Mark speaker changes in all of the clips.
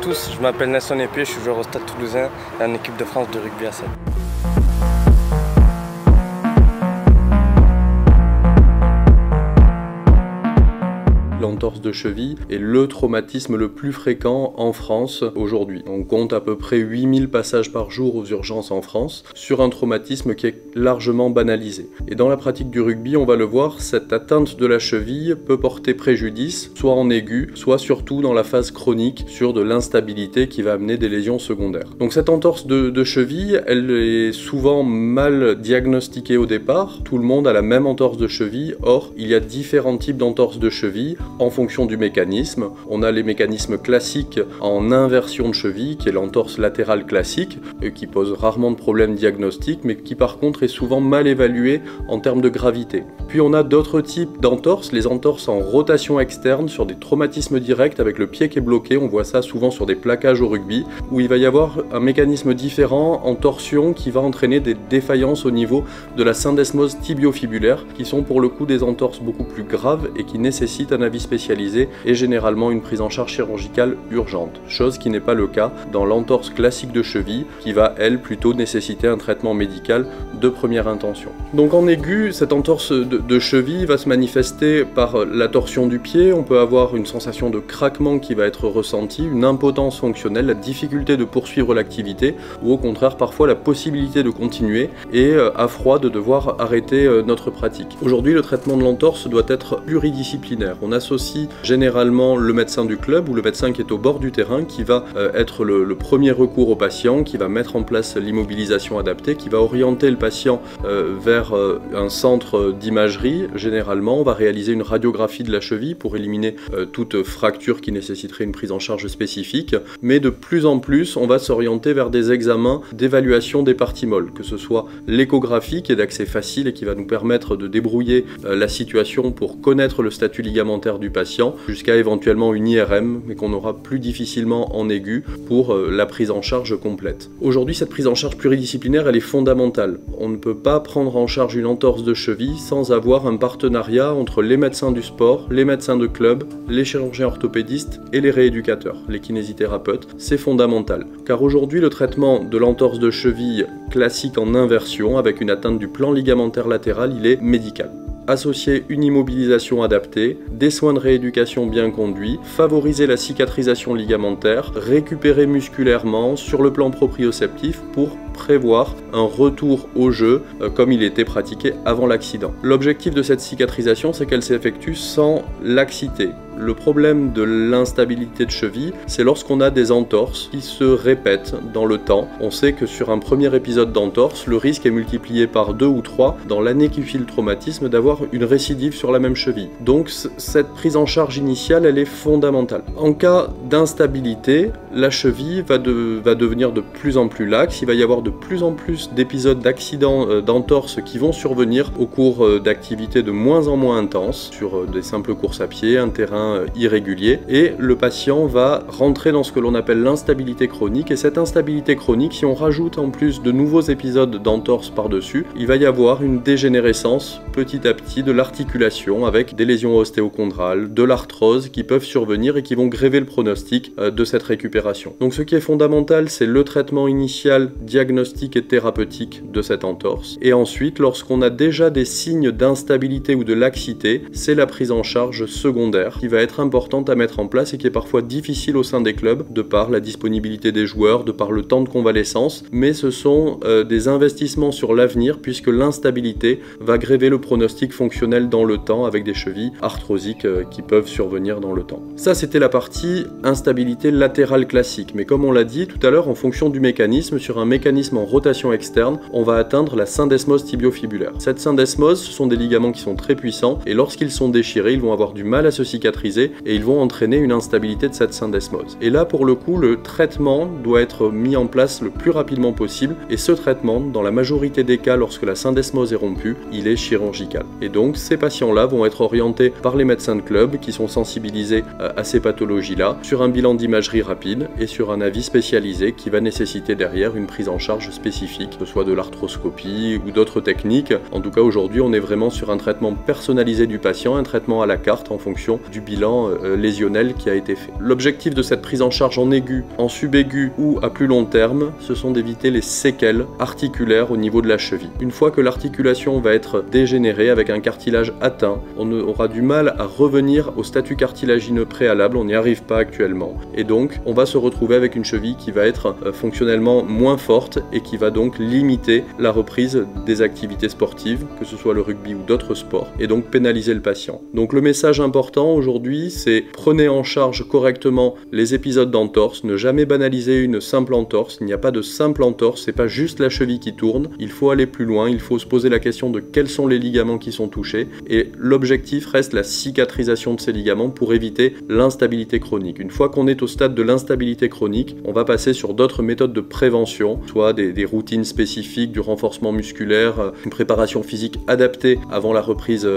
Speaker 1: tous, je m'appelle Nelson Epié, je suis joueur au Stade Toulousain et en équipe de France de rugby à 7.
Speaker 2: L'entorse de cheville est le traumatisme le plus fréquent en France aujourd'hui. On compte à peu près 8000 passages par jour aux urgences en France sur un traumatisme qui est largement banalisé. Et dans la pratique du rugby, on va le voir, cette atteinte de la cheville peut porter préjudice, soit en aigu, soit surtout dans la phase chronique sur de l'instabilité qui va amener des lésions secondaires. Donc cette entorse de cheville, elle est souvent mal diagnostiquée au départ. Tout le monde a la même entorse de cheville, or il y a différents types d'entorse de cheville en fonction du mécanisme. On a les mécanismes classiques en inversion de cheville, qui est l'entorse latérale classique, qui pose rarement de problèmes diagnostiques, mais qui par contre est souvent mal évalué en termes de gravité. Puis on a d'autres types d'entorses, les entorses en rotation externe sur des traumatismes directs avec le pied qui est bloqué. On voit ça souvent sur des plaquages au rugby, où il va y avoir un mécanisme différent en torsion qui va entraîner des défaillances au niveau de la syndesmose tibiofibulaire, qui sont pour le coup des entorses beaucoup plus graves et qui nécessitent un avis spécialisé et généralement une prise en charge chirurgicale urgente, chose qui n'est pas le cas dans l'entorse classique de cheville qui va elle plutôt nécessiter un traitement médical de première intention. Donc en aigu, cette entorse de cheville va se manifester par la torsion du pied, on peut avoir une sensation de craquement qui va être ressentie, une impotence fonctionnelle, la difficulté de poursuivre l'activité ou au contraire parfois la possibilité de continuer et à froid de devoir arrêter notre pratique. Aujourd'hui, le traitement de l'entorse doit être pluridisciplinaire. On associe généralement le médecin du club ou le médecin qui est au bord du terrain qui va être le premier recours au patient, qui va mettre en place l'immobilisation adaptée, qui va orienter le patient vers un centre d'imagerie. Généralement, on va réaliser une radiographie de la cheville pour éliminer toute fracture qui nécessiterait une prise en charge spécifique, mais de plus en plus, on va s'orienter vers des examens d'évaluation des parties molles, que ce soit l'échographie qui est d'accès facile et qui va nous permettre de débrouiller la situation pour connaître le statut ligamentaire du patient, jusqu'à éventuellement une IRM, mais qu'on aura plus difficilement en aigu pour la prise en charge complète. Aujourd'hui, cette prise en charge pluridisciplinaire, elle est fondamentale. On ne peut pas prendre en charge une entorse de cheville sans avoir un partenariat entre les médecins du sport, les médecins de club, les chirurgiens orthopédistes et les rééducateurs, les kinésithérapeutes. C'est fondamental, car aujourd'hui, le traitement de l'entorse de cheville classique en inversion, avec une atteinte du plan ligamentaire latéral, il est médical. Associer une immobilisation adaptée, des soins de rééducation bien conduits, favoriser la cicatrisation ligamentaire, récupérer musculairement sur le plan proprioceptif pour prévoir un retour au jeu comme il était pratiqué avant l'accident. L'objectif de cette cicatrisation, c'est qu'elle s'effectue sans laxité. Le problème de l'instabilité de cheville, c'est lorsqu'on a des entorses qui se répètent dans le temps. On sait que sur un premier épisode d'entorse, le risque est multiplié par 2 ou 3 dans l'année qui suit le traumatisme d'avoir une récidive sur la même cheville. Donc cette prise en charge initiale, elle est fondamentale. En cas d'instabilité, la cheville va devenir de plus en plus laxe, il va y avoir de plus en plus d'épisodes d'accidents d'entorse qui vont survenir au cours d'activités de moins en moins intenses, sur des simples courses à pied, un terrain irrégulier, et le patient va rentrer dans ce que l'on appelle l'instabilité chronique. Et cette instabilité chronique, si on rajoute en plus de nouveaux épisodes d'entorse par-dessus, il va y avoir une dégénérescence petit à petit de l'articulation avec des lésions ostéochondrales, de l'arthrose qui peuvent survenir et qui vont gréver le pronostic de cette récupération. Donc ce qui est fondamental, c'est le traitement initial, diagnostique et thérapeutique de cette entorse. Et ensuite, lorsqu'on a déjà des signes d'instabilité ou de laxité, c'est la prise en charge secondaire qui va être importante à mettre en place et qui est parfois difficile au sein des clubs de par la disponibilité des joueurs, de par le temps de convalescence, mais ce sont des investissements sur l'avenir puisque l'instabilité va gréver le pronostic fonctionnel dans le temps avec des chevilles arthrosiques qui peuvent survenir dans le temps. Ça, c'était la partie instabilité latérale classique, mais comme on l'a dit tout à l'heure, en fonction du mécanisme, sur un mécanisme en rotation externe, on va atteindre la syndesmose tibiofibulaire. Cette syndesmose, ce sont des ligaments qui sont très puissants et lorsqu'ils sont déchirés, ils vont avoir du mal à se cicatriser et ils vont entraîner une instabilité de cette syndesmose. Et là, pour le coup, le traitement doit être mis en place le plus rapidement possible et ce traitement, dans la majorité des cas, lorsque la syndesmose est rompue, il est chirurgical. Et donc, ces patients-là vont être orientés par les médecins de club qui sont sensibilisés à ces pathologies-là sur un bilan d'imagerie rapide et sur un avis spécialisé qui va nécessiter derrière une prise en charge spécifique, que ce soit de l'arthroscopie ou d'autres techniques. En tout cas, aujourd'hui, on est vraiment sur un traitement personnalisé du patient, un traitement à la carte en fonction du bilan bilan lésionnel qui a été fait. L'objectif de cette prise en charge en aigu, en subaigu ou à plus long terme, ce sont d'éviter les séquelles articulaires au niveau de la cheville. Une fois que l'articulation va être dégénérée avec un cartilage atteint, on aura du mal à revenir au statut cartilagineux préalable, on n'y arrive pas actuellement. Et donc, on va se retrouver avec une cheville qui va être fonctionnellement moins forte et qui va donc limiter la reprise des activités sportives, que ce soit le rugby ou d'autres sports, et donc pénaliser le patient. Donc le message important aujourd'hui, c'est prenez en charge correctement les épisodes d'entorse, ne jamais banaliser une simple entorse, il n'y a pas de simple entorse, c'est pas juste la cheville qui tourne, il faut aller plus loin, il faut se poser la question de quels sont les ligaments qui sont touchés, et l'objectif reste la cicatrisation de ces ligaments pour éviter l'instabilité chronique. Une fois qu'on est au stade de l'instabilité chronique, on va passer sur d'autres méthodes de prévention, soit des routines spécifiques, du renforcement musculaire, une préparation physique adaptée avant la reprise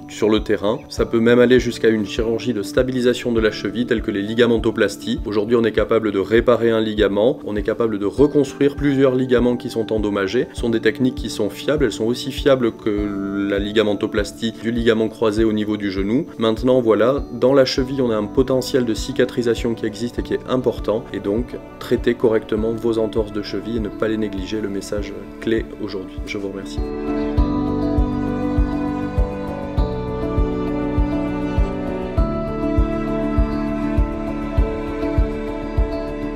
Speaker 2: sur le terrain. Ça peut même aller jusqu'à une chirurgie de stabilisation de la cheville, telle que les ligamentoplasties. Aujourd'hui, on est capable de réparer un ligament, on est capable de reconstruire plusieurs ligaments qui sont endommagés. Ce sont des techniques qui sont fiables, elles sont aussi fiables que la ligamentoplastie du ligament croisé au niveau du genou. Maintenant, voilà, dans la cheville, on a un potentiel de cicatrisation qui existe et qui est important, et donc traitez correctement vos entorses de cheville et ne pas les négliger, le message clé aujourd'hui. Je vous remercie.